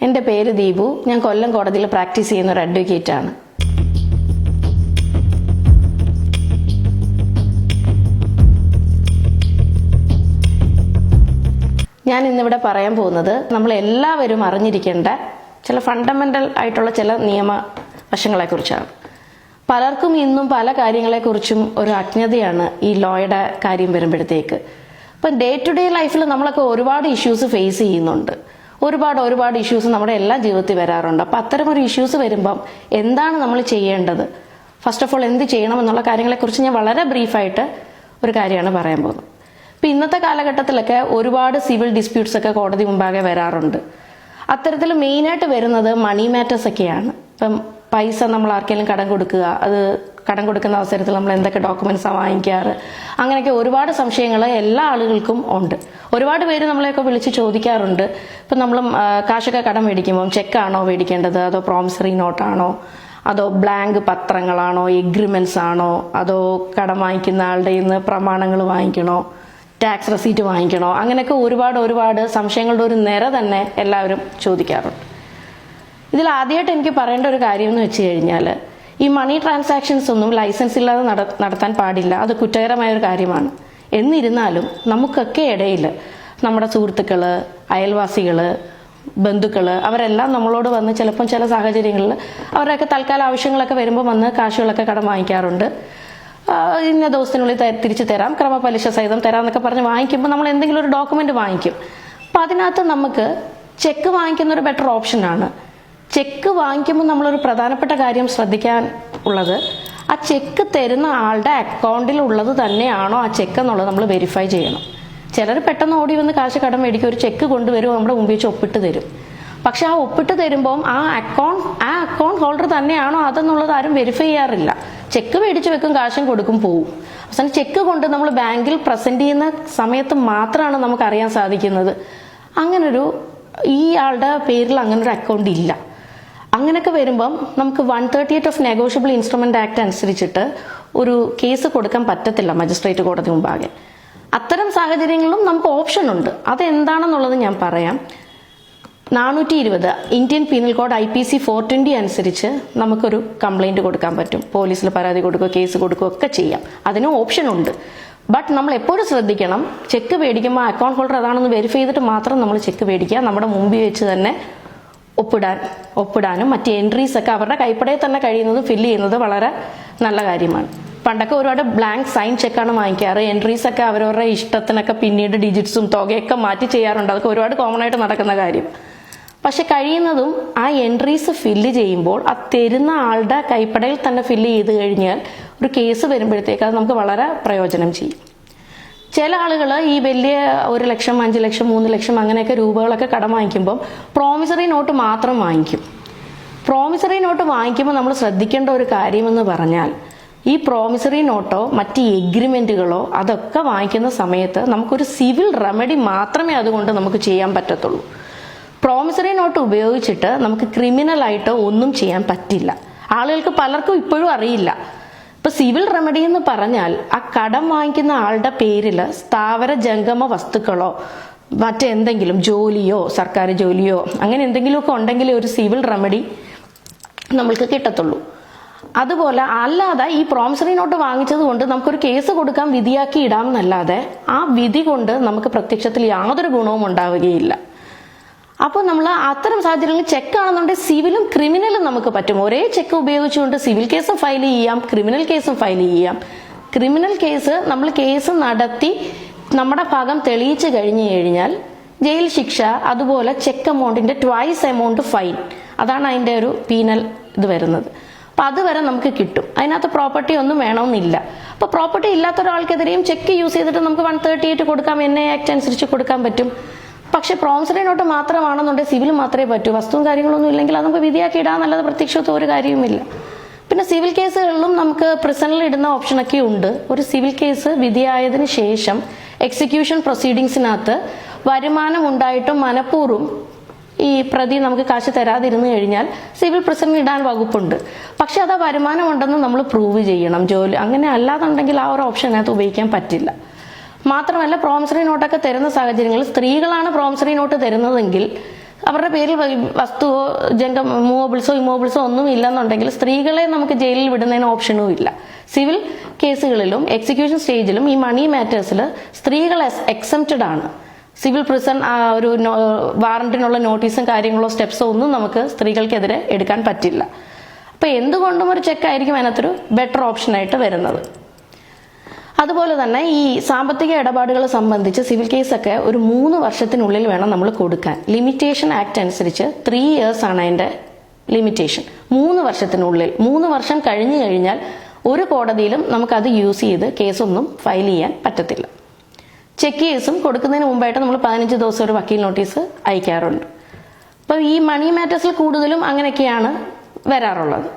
എൻ്റെ പേര് ദീപു. ഞാൻ കൊല്ലം കോടതിയിൽ പ്രാക്ടീസ് ചെയ്യുന്ന ഒരു അഡ്വക്കേറ്റാണ്. ഞാൻ ഇന്നിവിടെ പറയാൻ പോകുന്നത് നമ്മൾ എല്ലാവരും അറിഞ്ഞിരിക്കേണ്ട ചില ഫണ്ടമെൻ്റൽ ആയിട്ടുള്ള ചില നിയമവശങ്ങളെക്കുറിച്ചാണ്. പലർക്കും ഇന്നും പല കാര്യങ്ങളെക്കുറിച്ചും ഒരു അജ്ഞതയാണ് ഈ ലോയുടെ കാര്യം വരുമ്പോഴത്തേക്ക്. ഇപ്പം ഡേ ടു ഡേ ലൈഫിൽ നമ്മളൊക്കെ ഒരുപാട് ഇഷ്യൂസ് ഫേസ് ചെയ്യുന്നുണ്ട്. ഒരുപാട് ഇഷ്യൂസ് നമ്മുടെ എല്ലാ ജീവിതത്തിൽ വരാറുണ്ട്. അപ്പം അത്തരം ഒരു ഇഷ്യൂസ് വരുമ്പം എന്താണ് നമ്മൾ ചെയ്യേണ്ടത്, ഫസ്റ്റ് ഓഫ് ഓൾ എന്ത് ചെയ്യണം എന്നുള്ള കാര്യങ്ങളെക്കുറിച്ച് ഞാൻ വളരെ ബ്രീഫായിട്ട് ഒരു കാര്യമാണ് പറയാൻ പോകുന്നത്. ഇപ്പം ഇന്നത്തെ കാലഘട്ടത്തിലൊക്കെ ഒരുപാട് സിവിൽ ഡിസ്പ്യൂട്ട്സ് ഒക്കെ കോടതി മുമ്പാകെ വരാറുണ്ട്. അത്തരത്തിൽ മെയിനായിട്ട് വരുന്നത് മണി മാറ്റേഴ്സ് ഒക്കെയാണ്. ഇപ്പം പൈസ നമ്മൾ ആർക്കെങ്കിലും കടം കൊടുക്കുക, അത് കടം കൊടുക്കുന്ന അവസരത്തിൽ നമ്മൾ എന്തൊക്കെ ഡോക്യുമെന്റ്സാണ് വാങ്ങിക്കാറ്, അങ്ങനെയൊക്കെ ഒരുപാട് സംശയങ്ങൾ എല്ലാ ആളുകൾക്കും ഉണ്ട്. ഒരുപാട് പേര് നമ്മളെയൊക്കെ വിളിച്ച് ചോദിക്കാറുണ്ട്. ഇപ്പം നമ്മൾ കാശൊക്കെ കടം മേടിക്കുമ്പം ചെക്കാണോ മേടിക്കേണ്ടത്, അതോ പ്രോമിസറി നോട്ടാണോ, അതോ ബ്ലാങ്ക് പത്രങ്ങളാണോ, എഗ്രിമെന്റ്സ് ആണോ, അതോ കടം വാങ്ങിക്കുന്ന ആളുടെ നിന്ന് പ്രമാണങ്ങൾ വാങ്ങിക്കണോ, ടാക്സ് റെസീറ്റ് വാങ്ങിക്കണോ, അങ്ങനെയൊക്കെ ഒരുപാട് സംശയങ്ങളുടെ ഒരു നിര തന്നെ എല്ലാവരും ചോദിക്കാറുണ്ട്. ഇതിൽ ആദ്യമായിട്ട് എനിക്ക് പറയേണ്ട ഒരു കാര്യം എന്ന് വെച്ച് കഴിഞ്ഞാൽ, ഈ മണി ട്രാൻസാക്ഷൻസ് ഒന്നും ലൈസൻസ് ഇല്ലാതെ നടത്താൻ പാടില്ല. അത് കുറ്റകരമായ ഒരു കാര്യമാണ്. എന്നിരുന്നാലും നമുക്കൊക്കെ ഇടയിൽ നമ്മുടെ സുഹൃത്തുക്കൾ, അയൽവാസികൾ, ബന്ധുക്കൾ അവരെല്ലാം നമ്മളോട് വന്ന് ചിലപ്പം ചില സാഹചര്യങ്ങളിൽ അവരുടെയൊക്കെ തൽക്കാല ആവശ്യങ്ങളൊക്കെ വരുമ്പോൾ വന്ന് കാശുകളൊക്കെ കടം വാങ്ങിക്കാറുണ്ട്. ഇന്ന ദിവസത്തിനുള്ളിൽ തിരിച്ചു തരാം, ക്രമപലിശ സഹിതം തരാം എന്നൊക്കെ പറഞ്ഞ് വാങ്ങിക്കുമ്പോൾ നമ്മൾ എന്തെങ്കിലും ഒരു ഡോക്യുമെന്റ് വാങ്ങിക്കും. അപ്പം അതിനകത്ത് നമുക്ക് ചെക്ക് വാങ്ങിക്കുന്ന ഒരു ബെറ്റർ ഓപ്ഷനാണ്. ചെക്ക് വാങ്ങിക്കുമ്പോൾ നമ്മളൊരു പ്രധാനപ്പെട്ട കാര്യം ശ്രദ്ധിക്കാൻ ഉള്ളത്, ആ ചെക്ക് തരുന്ന ആളുടെ അക്കൗണ്ടിൽ ഉള്ളത് തന്നെയാണോ ആ ചെക്ക് എന്നുള്ളത് നമ്മൾ വെരിഫൈ ചെയ്യണം. ചിലർ പെട്ടെന്ന് ഓടി വന്ന് കാശ് കടം മേടിക്കും, ഒരു ചെക്ക് കൊണ്ടുവരും, നമ്മുടെ മുമ്പിൽ വെച്ച് ഒപ്പിട്ട് തരും. പക്ഷെ ആ ഒപ്പിട്ട് തരുമ്പം ആ അക്കൗണ്ട് ഹോൾഡർ തന്നെയാണോ അതെന്നുള്ളത് ആരും വെരിഫൈ ചെയ്യാറില്ല. ചെക്ക് മേടിച്ച് വെക്കും, കാശും കൊടുക്കും, പോവും. അവസാനം ചെക്ക് കൊണ്ട് നമ്മൾ ബാങ്കിൽ പ്രസന്റ് ചെയ്യുന്ന സമയത്ത് മാത്രമാണ് നമുക്ക് അറിയാൻ സാധിക്കുന്നത് ഈ ആളുടെ പേരിൽ അങ്ങനൊരു അക്കൗണ്ട് ഇല്ല. അങ്ങനെയൊക്കെ വരുമ്പം നമുക്ക് 138 ഓഫ് നെഗോഷ്യബിൾ ഇൻസ്ട്രുമെന്റ് ആക്ട് അനുസരിച്ചിട്ട് ഒരു കേസ് കൊടുക്കാൻ പറ്റത്തില്ല മജിസ്ട്രേറ്റ് കോടതി മുമ്പാകെ. അത്തരം സാഹചര്യങ്ങളിലും നമുക്ക് ഓപ്ഷൻ ഉണ്ട്. അതെന്താണെന്നുള്ളത് ഞാൻ പറയാം. 420 ഇന്ത്യൻ പീനൽ കോഡ് IPC 420 അനുസരിച്ച് നമുക്കൊരു കംപ്ലൈന്റ് കൊടുക്കാൻ പറ്റും. പോലീസിൽ പരാതി കൊടുക്കുക, കേസ് കൊടുക്കുക ഒക്കെ ചെയ്യാം. അതിനും ഓപ്ഷൻ ഉണ്ട്. ബട്ട് നമ്മൾ എപ്പോഴും ശ്രദ്ധിക്കണം, ചെക്ക് മേടിക്കുമ്പോൾ അക്കൗണ്ട് ഹോൾഡർ അതാണെന്ന് വെരിഫൈ ചെയ്തിട്ട് മാത്രം നമ്മൾ ചെക്ക് മേടിക്കുക. നമ്മുടെ മുമ്പിൽ വെച്ച് തന്നെ ഒപ്പിടാനും മറ്റ് എൻട്രീസ് ഒക്കെ അവരുടെ കൈപ്പടയിൽ തന്നെ കഴിയുന്നത് ഫില്ല് ചെയ്യുന്നത് വളരെ നല്ല കാര്യമാണ്. പണ്ടൊക്കെ ഒരുപാട് ബ്ലാങ്ക് സൈൻ ചെക്കാണ് വാങ്ങിക്കാറ്. എൻട്രീസ് ഒക്കെ അവരവരുടെ ഇഷ്ടത്തിനൊക്കെ പിന്നീട് ഡിജിറ്റ്സും തുകയൊക്കെ മാറ്റി ചെയ്യാറുണ്ട്. അതൊക്കെ ഒരുപാട് കോമൺ ആയിട്ട് നടക്കുന്ന കാര്യം. പക്ഷെ കഴിയുന്നതും ആ എൻട്രീസ് ഫില്ല് ചെയ്യുമ്പോൾ ആ തരുന്ന ആളുടെ കൈപ്പടയിൽ തന്നെ ഫില്ല് ചെയ്ത് കഴിഞ്ഞാൽ ഒരു കേസ് വരുമ്പോഴത്തേക്ക് അത് നമുക്ക് വളരെ പ്രയോജനം ചെയ്യും. ചില ആളുകൾ ഈ വലിയ 1 ലക്ഷം, 5 ലക്ഷം, 3 ലക്ഷം അങ്ങനെയൊക്കെ രൂപകളൊക്കെ കടം വാങ്ങിക്കുമ്പോൾ പ്രോമിസറി നോട്ട് മാത്രം വാങ്ങിക്കും. പ്രോമിസറി നോട്ട് വാങ്ങിക്കുമ്പോൾ നമ്മൾ ശ്രദ്ധിക്കേണ്ട ഒരു കാര്യമെന്ന് പറഞ്ഞാൽ, ഈ പ്രോമിസറി നോട്ടോ മറ്റ് എഗ്രിമെന്റുകളോ അതൊക്കെ വാങ്ങിക്കുന്ന സമയത്ത് നമുക്കൊരു സിവിൽ റെമഡി മാത്രമേ അതുകൊണ്ട് നമുക്ക് ചെയ്യാൻ പറ്റത്തുള്ളൂ. പ്രോമിസറി നോട്ട് ഉപയോഗിച്ചിട്ട് നമുക്ക് ക്രിമിനൽ ആയിട്ട് ഒന്നും ചെയ്യാൻ പറ്റില്ല. ആളുകൾക്ക് പലർക്കും ഇപ്പോഴും അറിയില്ല. ഇപ്പൊ സിവിൽ റെമഡി എന്ന് പറഞ്ഞാൽ ആ കടം വാങ്ങിക്കുന്ന ആളുടെ പേരിൽ സ്ഥാവര ജംഗമ വസ്തുക്കളോ മറ്റെന്തെങ്കിലും ജോലിയോ സർക്കാർ ജോലിയോ അങ്ങനെ എന്തെങ്കിലുമൊക്കെ ഉണ്ടെങ്കിൽ ഒരു സിവിൽ റെമഡി നമ്മൾക്ക് കിട്ടത്തുള്ളൂ. അതുപോലെ അല്ലാതെ ഈ പ്രോമിസറി നോട്ട് വാങ്ങിച്ചത് കൊണ്ട് നമുക്കൊരു കേസ് കൊടുക്കാൻ വിധിയാക്കി ഇടാം എന്നല്ലാതെ ആ വിധി കൊണ്ട് നമുക്ക് പ്രത്യക്ഷത്തിൽ യാതൊരു ഗുണവും ഉണ്ടാവുകയില്ല. അപ്പോൾ നമ്മൾ അത്തരം സാഹചര്യങ്ങളിൽ ചെക്കാണെന്നുണ്ടെങ്കിൽ സിവിലും ക്രിമിനലും നമുക്ക് പറ്റും. ഒരേ ചെക്ക് ഉപയോഗിച്ചുകൊണ്ട് സിവിൽ കേസും ഫയൽ ചെയ്യാം, ക്രിമിനൽ കേസും ഫയൽ ചെയ്യാം. ക്രിമിനൽ കേസ് നമ്മൾ കേസ് നടത്തി നമ്മുടെ ഭാഗം തെളിയിച്ചു കഴിഞ്ഞാൽ ജയിൽ ശിക്ഷ, അതുപോലെ ചെക്ക് എമൗണ്ടിന്റെ ട്വൈസ് എമൗണ്ട് ഫൈൻ, അതാണ് അതിന്റെ ഒരു പീനൽ ഇത് വരുന്നത്. അപ്പൊ അതുവരെ നമുക്ക് കിട്ടും. അതിനകത്ത് പ്രോപ്പർട്ടി ഒന്നും വേണമെന്നില്ല. അപ്പൊ പ്രോപ്പർട്ടി ഇല്ലാത്ത ഒരാൾക്കെതിരെയും ചെക്ക് യൂസ് ചെയ്തിട്ട് നമുക്ക് 138 കൊടുക്കാം, NA ആക്ട് അനുസരിച്ച് കൊടുക്കാൻ പറ്റും. പക്ഷെ പ്രോമിസറി നോട്ട് മാത്രമാണെന്നുണ്ടെങ്കിൽ സിവിൽ മാത്രമേ പറ്റൂ. വസ്തുവും കാര്യങ്ങളൊന്നും ഇല്ലെങ്കിൽ അത് നമുക്ക് വിധിയാക്കി ഇടാന്നല്ലാതെ പ്രത്യക്ഷത്തിൽ ഒരു കാര്യവുമില്ല. പിന്നെ സിവിൽ കേസുകളിലും നമുക്ക് പ്രിസണിൽ ഇടുന്ന ഓപ്ഷനൊക്കെ ഉണ്ട്. ഒരു സിവിൽ കേസ് വിധിയായതിനു ശേഷം എക്സിക്യൂഷൻ പ്രൊസീഡിങ്സിനകത്ത് വരുമാനം ഉണ്ടായിട്ടും മനഃപൂർവ്വം ഈ പ്രതി നമുക്ക് കാശ് തരാതിരുന്നു കഴിഞ്ഞാൽ സിവിൽ പ്രിസണിൽ ഇടാൻ വകുപ്പുണ്ട്. പക്ഷെ അത് വരുമാനം ഉണ്ടെന്ന് നമ്മൾ പ്രൂവ് ചെയ്യണം. ജോലി അങ്ങനെ അല്ലാതുണ്ടെങ്കിൽ ആ ഒരു ഓപ്ഷൻ അതിനകത്ത് ഉപയോഗിക്കാൻ പറ്റില്ല. മാത്രമല്ല പ്രോമിസറി നോട്ടൊക്കെ തരുന്ന സാഹചര്യങ്ങളിൽ സ്ത്രീകളാണ് പ്രോമിസറി നോട്ട് തരുന്നതെങ്കിൽ അവരുടെ പേരിൽ വസ്തുവോ മൂവബിൾസോ ഇമൂവബിൾസോ ഒന്നും ഇല്ലെന്നുണ്ടെങ്കിൽ സ്ത്രീകളെ നമുക്ക് ജയിലിൽ വിടുന്നതിന് ഓപ്ഷനും ഇല്ല. സിവിൽ കേസുകളിലും എക്സിക്യൂഷൻ സ്റ്റേജിലും ഈ മണി മാറ്റേഴ്സിൽ സ്ത്രീകൾ എക്സംപ്റ്റഡ് ആണ്. സിവിൽ പ്രിസൺ ഒരു വാറന്റിനുള്ള നോട്ടീസും കാര്യങ്ങളോ സ്റ്റെപ്സോ ഒന്നും നമുക്ക് സ്ത്രീകൾക്കെതിരെ എടുക്കാൻ പറ്റില്ല. അപ്പൊ എന്തുകൊണ്ടും ഒരു ചെക്കായിരിക്കും അതിനകത്തൊരു ബെറ്റർ ഓപ്ഷനായിട്ട് വരുന്നത്. അതുപോലെ തന്നെ ഈ സാമ്പത്തിക ഇടപാടുകൾ സംബന്ധിച്ച് സിവിൽ കേസൊക്കെ ഒരു 3 വർഷത്തിനുള്ളിൽ വേണം നമ്മൾ കൊടുക്കാൻ. ലിമിറ്റേഷൻ ആക്ട് അനുസരിച്ച് 3 years ആണ് അതിന്റെ ലിമിറ്റേഷൻ. 3 വർഷത്തിനുള്ളിൽ. 3 വർഷം കഴിഞ്ഞു കഴിഞ്ഞാൽ ഒരു കോടതിയിലും നമുക്കത് യൂസ് ചെയ്ത് കേസൊന്നും ഫയൽ ചെയ്യാൻ പറ്റത്തില്ല. ചെക്ക് കേസും കൊടുക്കുന്നതിന് മുമ്പായിട്ട് നമ്മൾ 15 ദിവസം ഒരു വക്കീൽ നോട്ടീസ് അയക്കാറുണ്ട്. അപ്പോൾ ഈ മണി മാറ്റേഴ്സിൽ കൂടുതലും അങ്ങനെയൊക്കെയാണ് വരാറുള്ളത്.